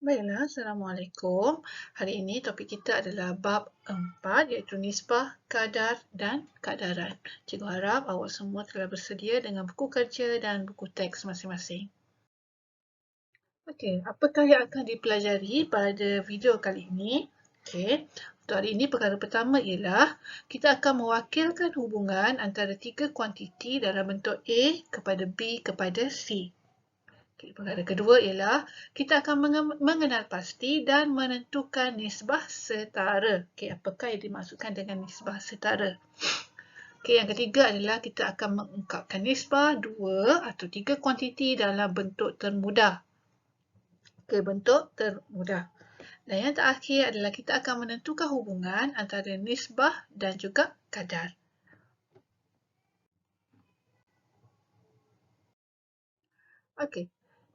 Baiklah, Assalamualaikum. Hari ini topik kita adalah bab 4 iaitu nisbah, kadar dan kadaran. Cikgu harap awak semua telah bersedia dengan buku kerja dan buku teks masing-masing. Okey, apakah yang akan dipelajari pada video kali ini? Okey, untuk hari ini perkara pertama ialah kita akan mewakilkan hubungan antara tiga kuantiti dalam bentuk A kepada B kepada C. Okay, perkara kedua ialah kita akan mengenal pasti dan menentukan nisbah setara. Okay, apakah yang dimaksudkan dengan nisbah setara? Okay, yang ketiga adalah kita akan mengungkapkan nisbah dua atau tiga kuantiti dalam bentuk termudah. Okay, bentuk termudah. Dan yang terakhir adalah kita akan menentukan hubungan antara nisbah dan juga kadar. Okey,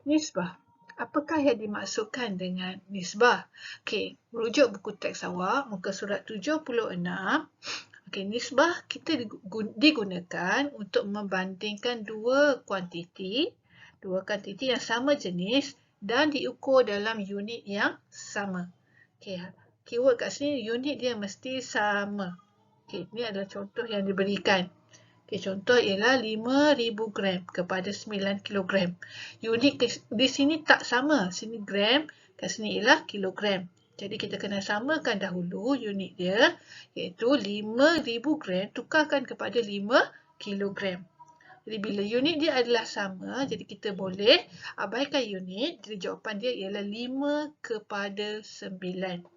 nisbah. Apakah yang dimaksudkan dengan nisbah? Okey, merujuk buku teks awak, muka surat 76. Okey, nisbah kita digunakan untuk membandingkan dua kuantiti yang sama jenis dan diukur dalam unit yang sama. Okey, keyword kat sini unit dia mesti sama. Okey, ini adalah contoh yang diberikan. Okay, contoh ialah 5,000 gram kepada 9 kilogram. Unit di sini tak sama. Sini gram, kat sini ialah kilogram. Jadi kita kena samakan dahulu unit dia, iaitu 5,000 gram tukarkan kepada 5 kilogram. Jadi bila unit dia adalah sama, jadi kita boleh abaikan unit. Jadi jawapan dia ialah 5 kepada 9.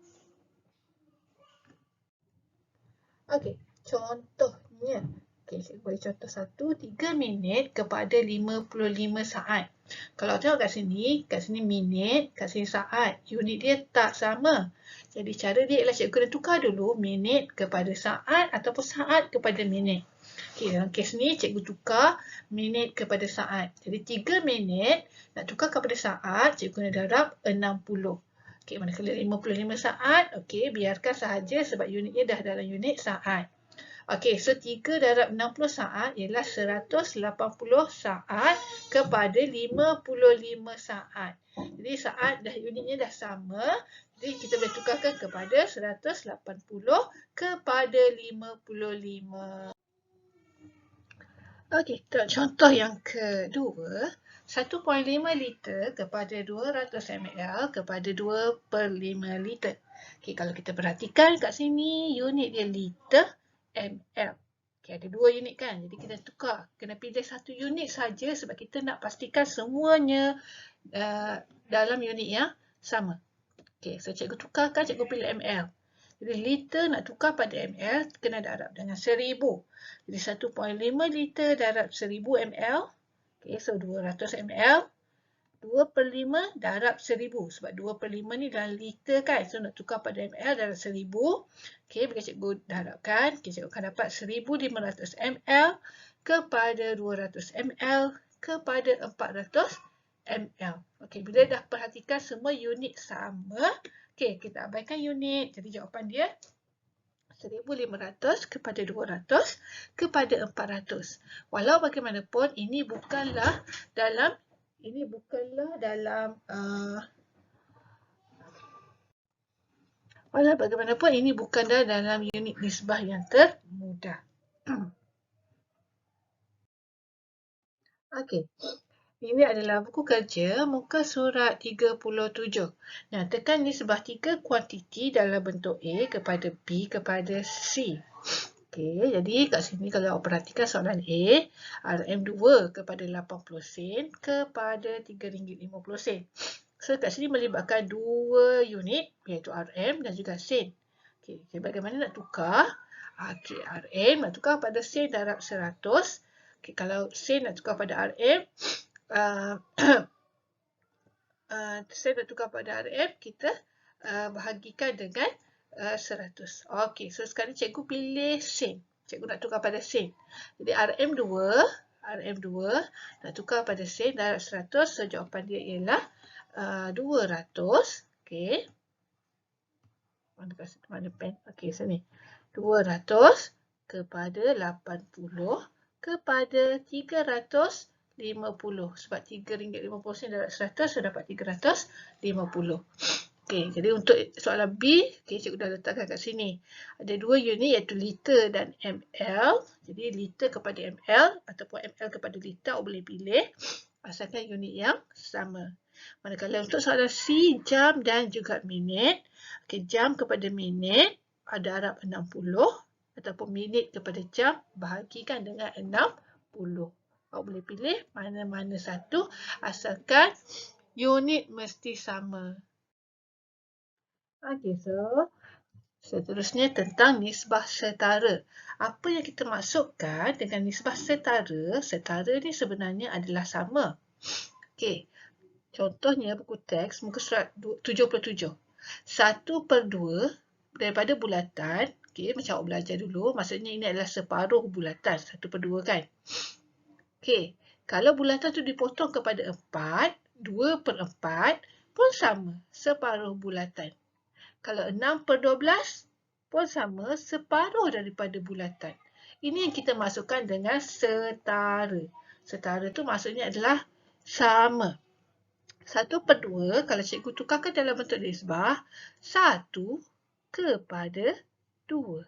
Okey, contohnya. Okey, saya bagi contoh satu, 3 minit kepada 55 saat. Kalau tengok kat sini minit, kat sini saat. Unit dia tak sama. Jadi cara dia ialah cikgu kena tukar dulu minit kepada saat ataupun saat kepada minit. Okey, dalam kes ni cikgu tukar minit kepada saat. Jadi 3 minit nak tukar kepada saat, cikgu kena darab 60. Okey, manakala 55 saat, okey, biarkan sahaja sebab unitnya dah dalam unit saat. Okey, so 3 darab 60 saat ialah 180 saat kepada 55 saat. Jadi saat dah unitnya dah sama, jadi kita boleh tukarkan kepada 180 kepada 55. Okey, contoh yang kedua, 1.5 liter kepada 200 ml kepada 2/5 liter. Okey, kalau kita perhatikan kat sini, unit dia liter ml. Okey, ada dua unit kan? Jadi kita tukar. Kena pilih satu unit saja sebab kita nak pastikan semuanya dalam unit yang sama. Okey, so cikgu tukarkan, cikgu pilih ml. Jadi liter nak tukar pada ml, kena darab dengan 1000. Jadi 1.5 liter darab 1000 ml. Okay, so 200 ml. 2/5 darab 1000. Sebab 2/5 ni dalam liter kan. So nak tukar pada ml darab 1000. Okay, bila cikgu darabkan, okay, cikgu akan dapat 1500 ml kepada 200 ml kepada 400 ml. Okay, bila dah perhatikan semua unit sama, okay, kita abaikan unit. Jadi jawapan dia 1500 kepada 200 kepada 400. Walau bagaimanapun ini bukanlah dalam walau bagaimanapun ini bukanlah dalam unit nisbah yang termudah. Okey. Ini adalah buku kerja muka surat 37. Nah, tekan nisbah tiga kuantiti dalam bentuk A kepada B kepada C. Okey, jadi kat sini kalau awak perhatikan soalan A, RM2 kepada 80 sen kepada RM3.50. So, kat sini melibatkan dua unit iaitu RM dan juga sen. Okey, bagaimana nak tukar? Okey, RM nak tukar pada sen darab 100. Okey, kalau sen nak tukar pada RM, saya nak tukar pada RM, kita bahagikan dengan 100. Okey, so sekarang cikgu pilih sen. Cikgu nak tukar pada sen. Jadi RM2 nak tukar pada sen darab 100. So jawapan dia ialah 200. Okey. Mana pen? Okey, sini. 200 kepada 80 kepada 350. Sebab RM3.50 sen dapat 100, so dapat 350. Okey, jadi untuk soalan B, cikgu dah letakkan kat sini. Ada dua unit iaitu liter dan ml. Jadi liter kepada ml ataupun ml kepada liter awak boleh pilih asalkan unit yang sama. Manakala untuk soalan C, jam dan juga minit. Okey, jam kepada minit ada Arab 60 ataupun minit kepada jam bahagikan dengan 60. Awak boleh pilih mana-mana satu asalkan unit mesti sama. Okey, so seterusnya tentang nisbah setara. Apa yang kita maksudkan dengan nisbah setara? Setara ni sebenarnya adalah sama. Okey, contohnya buku teks muka surat 77. 1/2 daripada bulatan. Okey, macam awak belajar dulu. Maksudnya ini adalah separuh bulatan. 1/2 kan? Okey, kalau bulatan tu dipotong kepada 4, 2/4 pun sama. Separuh bulatan. Kalau 6/12 pun sama, separuh daripada bulatan. Ini yang kita masukkan dengan setara. Setara tu maksudnya adalah sama. 1/2 kalau cikgu tukarkan dalam bentuk nisbah, 1 kepada 2.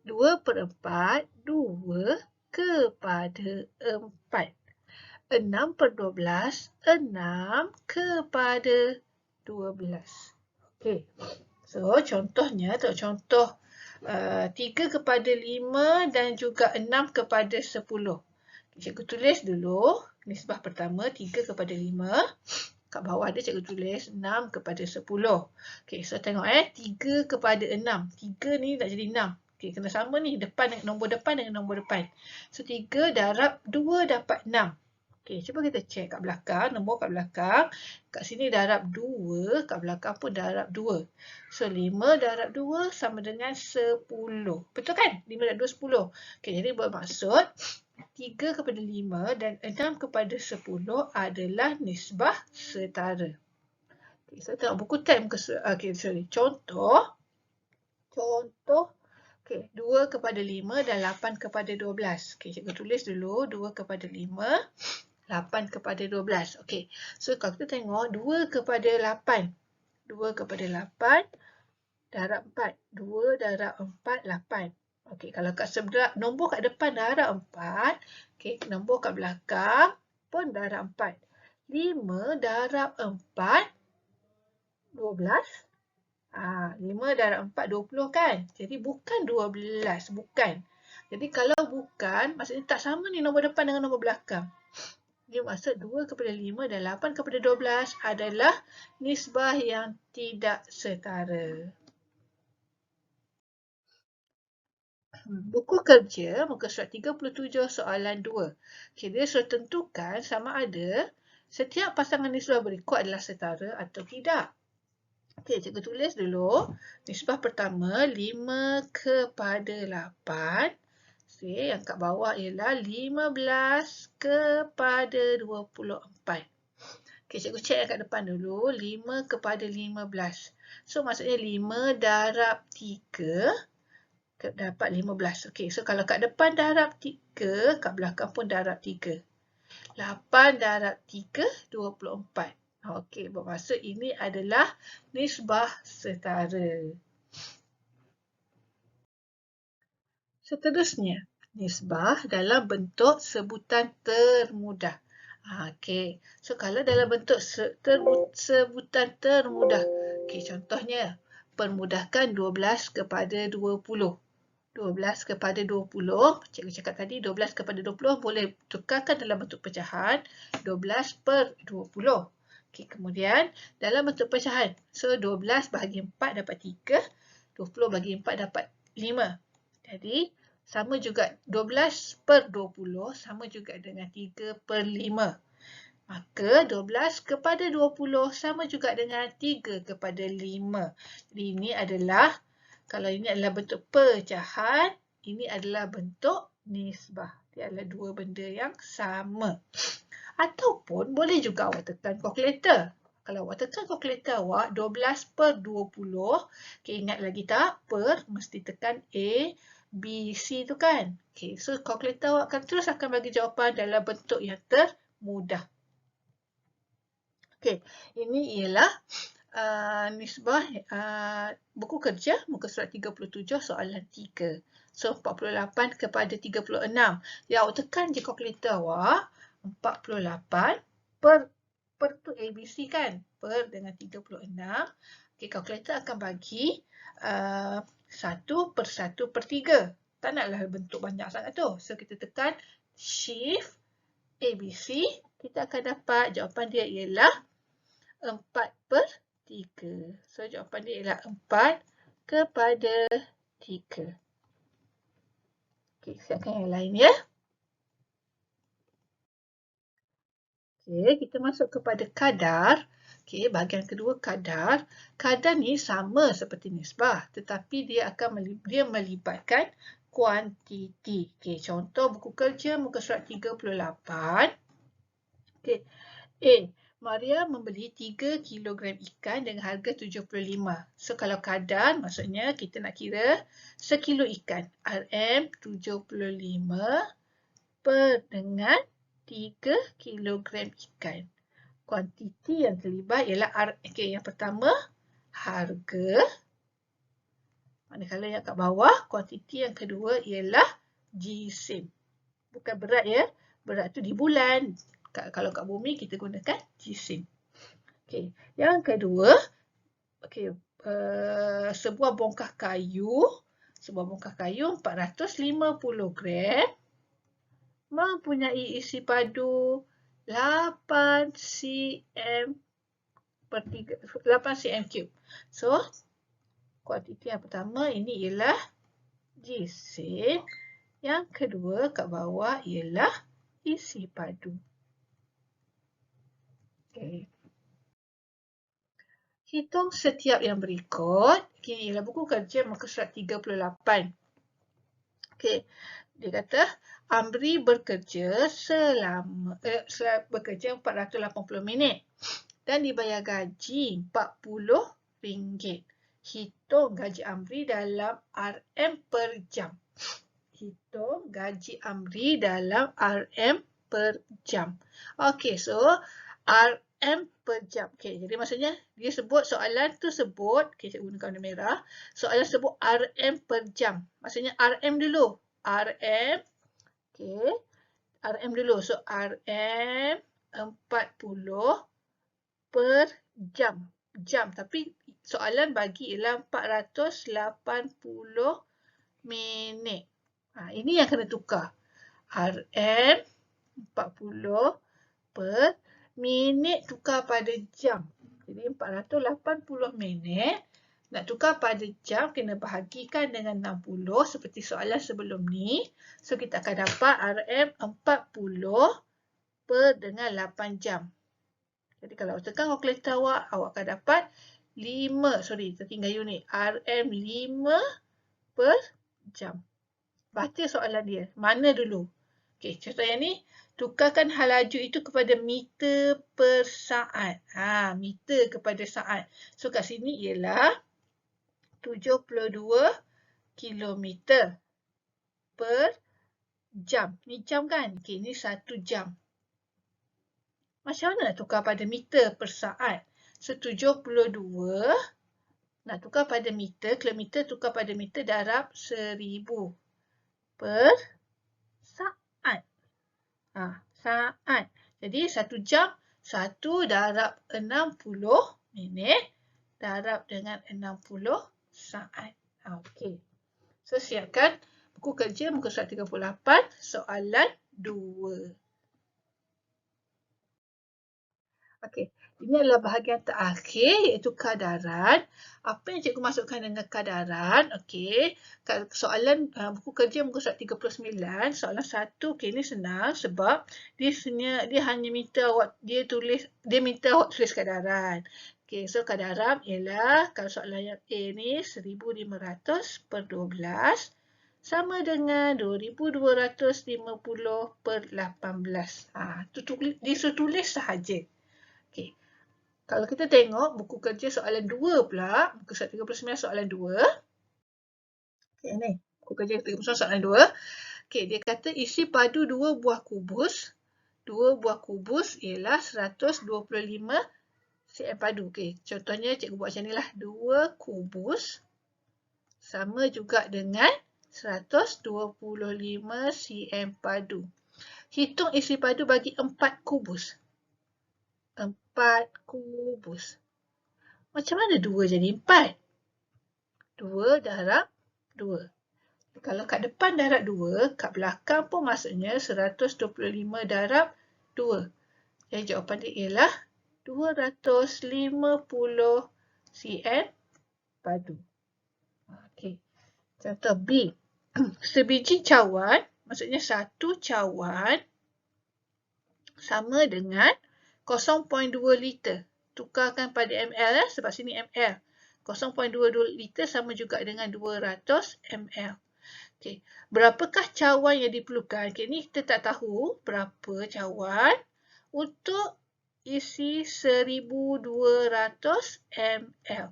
2/4, 2 kepada 4. 6/12, 6 kepada 12. Okey, so contohnya contoh 3 kepada 5 dan juga 6 kepada 10. Cikgu tulis dulu nisbah pertama 3 kepada 5. Kat bawah ada cikgu tulis 6 kepada 10. Okey, so tengok 3 kepada 6. 3 ni nak jadi 6. Okey, kena sama ni nombor depan dengan nombor depan. So 3 darab 2 dapat 6. Okey, cuba kita cek kat belakang, nombor kat belakang. Kat sini darab 2, kat belakang pun darab 2. So 5 darab 2 sama dengan 10. Betul kan? 5 darab 2, 10. Okey, jadi bermaksud 3 kepada 5 dan 6 kepada 10 adalah nisbah setara. Okey, so tengok buku teks muka contoh. Okey, 2 kepada 5 dan 8 kepada 12. Okey, cikgu tulis dulu 2 kepada 5. 8 kepada 12. Okey, so kalau kita tengok 2 kepada 8. 2 kepada 8 darab 4. 2 darab 4, 8. Okey, kalau kat sebelah nombor kat depan darab 4. Okey, nombor kat belakang pun darab 4. 5 darab 4, 12. 5 darab 4, 20 kan? Jadi bukan 12. Bukan. Jadi kalau bukan, maksudnya tak sama ni nombor depan dengan nombor belakang. Dia maksud 2 kepada 5 dan 8 kepada 12 adalah nisbah yang tidak setara. Buku kerja muka surat 37 soalan 2. Okay, dia suruh tentukan sama ada setiap pasangan nisbah berikut adalah setara atau tidak. Okey, cikgu tulis dulu. Nisbah pertama 5 kepada 8. Okey, yang kat bawah ialah 15 kepada 24. Okey, cikgu cek yang kat depan dulu. 5 kepada 15. So, maksudnya 5 darab 3 dapat 15. Okey, so kalau kat depan darab 3, kat belakang pun darab 3. 8 darab 3, 24. Okey, bermaksud ini adalah nisbah setara. Seterusnya, nisbah dalam bentuk sebutan termudah. Okey, so kalau dalam bentuk sebutan termudah. Okey, contohnya, permudahkan 12 kepada 20. 12 kepada 20, cikgu cakap tadi 12 kepada 20 boleh tukarkan dalam bentuk pecahan 12/20. Okey, kemudian dalam bentuk pecahan. So 12 bahagi 4 dapat 3, 20 bahagi 4 dapat 5. Jadi sama juga 12/20 sama juga dengan 3/5. Maka 12 kepada 20 sama juga dengan 3 kepada 5. Jadi ini adalah, kalau ini adalah bentuk pecahan, ini adalah bentuk nisbah. Dia adalah dua benda yang sama. Ataupun boleh juga awak tekan kalkulator. Kalau awak tekan kalkulator awak, 12/20. Okay, ingat lagi tak? Per, mesti tekan A. BC tu kan. Okay, so kalkulator awak akan bagi jawapan dalam bentuk yang termudah. Okay, ini ialah nisbah buku kerja muka surat 37 soalan 3. So 48 kepada 36. Yang awak tekan je kalkulator awak 48 per tu ABC kan. Per dengan 36. Okay, kalkulator akan bagi 1 per 1 per 3. Tak naklah bentuk banyak sangat tu. So kita tekan shift ABC. Kita akan dapat jawapan dia ialah 4 per 3. So jawapan dia ialah 4 kepada 3. Okey, siapkan yang lain ya. Okey, kita masuk kepada kadar. Okey, bahagian kedua kadar. Kadar ni sama seperti nisbah, tetapi dia melibatkan kuantiti. Okey, contoh buku kerja muka surat 38. Okey, A. Maria membeli 3 kilogram ikan dengan harga 75. So kalau kadar maksudnya kita nak kira sekilo ikan. RM 75 per dengan 3 kilogram ikan. Kuantiti yang terlibat ialah okay, yang pertama harga. Manakala yang kat bawah kuantiti yang kedua ialah jisim. Bukan berat ya. Berat tu di bulan. Kalau kat bumi kita gunakan jisim. Okay. Yang kedua, okay, sebuah bongkah kayu 450 gram mempunyai isi padu 8 cm per 8 cm3. So, kuantiti yang pertama ini ialah jisim. Yang kedua kat bawah ialah isi padu. Okay. Hitung setiap yang berikut. Okay, ialah buku kerja muka surat 38. Okay. Dia kata, Amri bekerja bekerja 480 minit dan dibayar gaji RM40. Hitung gaji Amri dalam RM per jam. Hitung gaji Amri dalam RM per jam. Okay, so RM per jam. Okay, jadi maksudnya dia sebut soalan tu sebut, okay, saya gunakan warna merah. Soalan sebut RM per jam. Maksudnya RM dulu. RM, okay, RM dulu. So RM 40 per jam. Jam, tapi soalan bagi ialah 480 minit. Ini yang kena tukar. RM 40 per minit tukar pada jam. Jadi 480 minit nak tukar pada jam kena bahagikan dengan 60 seperti soalan sebelum ni. So kita akan dapat RM 40 per dengan 8 jam. Jadi kalau tekan kalkulator awak akan dapat tertinggal unit. RM 5 per jam. Baca soalan dia. Mana dulu? Okey, contoh yang ni. Tukarkan hal laju itu kepada meter per saat. Meter kepada saat. So kat sini ialah 72 kilometer per jam. Ni jam kan? Okey, ni 1 jam. Macam mana nak tukar pada meter per saat? So 72 nak tukar pada meter. Kilometer tukar pada meter darab 1000 per saat. Saat. Jadi 1 jam 1 darab 60 minit darab dengan 60 saat. Okey. So siapkan buku kerja muka surat 38 soalan 2. Okey, ini adalah bahagian terakhir iaitu kadaran. Apa yang cikgu masukkan dengan kadaran? Okey, soalan buku kerja muka surat 39, soalan 1, okey ini senang sebab dia hanya minta awak minta awak tulis kadaran. Okey, so kadaran ialah kalau soalan yang A ni 1500 per 12 sama dengan 2250 per 18. Disuruh tulis sahaja. Okay. Kalau kita tengok buku kerja soalan 2 pula, muka surat 39 soalan 2. Okay, ni. Buku kerja soalan 2. Okey, dia kata isi padu 2 buah kubus. 2 buah kubus ialah 125 cm padu. Okey, contohnya cikgu buat macam ni lah. 2 kubus sama juga dengan 125 cm padu. Hitung isi padu bagi 4 kubus. 4 kubus. Macam mana 2 jadi 4? 2 darab 2. Kalau kat depan darab 2, kat belakang pun maksudnya 125 darab 2. Jadi jawapan dia ialah 250 cm padu. Okey. Contoh B. Sebiji cawan, maksudnya satu cawan sama dengan 0.2 liter. Tukarkan pada ml sebab sini ml. 0.22 liter sama juga dengan 200 ml. Okey, berapakah cawan yang diperlukan? Okey, ni kita tak tahu berapa cawan untuk isi 1200 ml.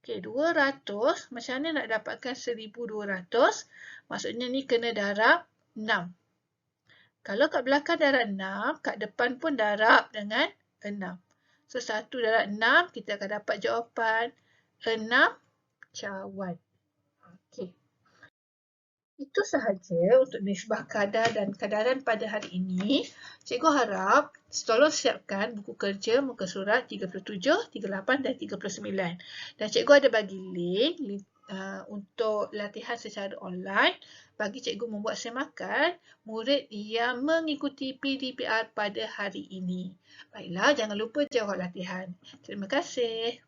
Okey, 200, macam mana nak dapatkan 1200? Maksudnya ni kena darab 6. Kalau kat belakang darab 6, kat depan pun darab dengan 6. So, 1 darab 6, kita akan dapat jawapan 6 cawan. Okey. Itu sahaja untuk nisbah kadar dan kadaran pada hari ini. Cikgu harap tolong siapkan buku kerja muka surat 37, 38 dan 39. Dan cikgu ada bagi link untuk latihan secara online bagi cikgu membuat semakan murid yang mengikuti PDPR pada hari ini. Baiklah, jangan lupa jawab latihan. Terima kasih.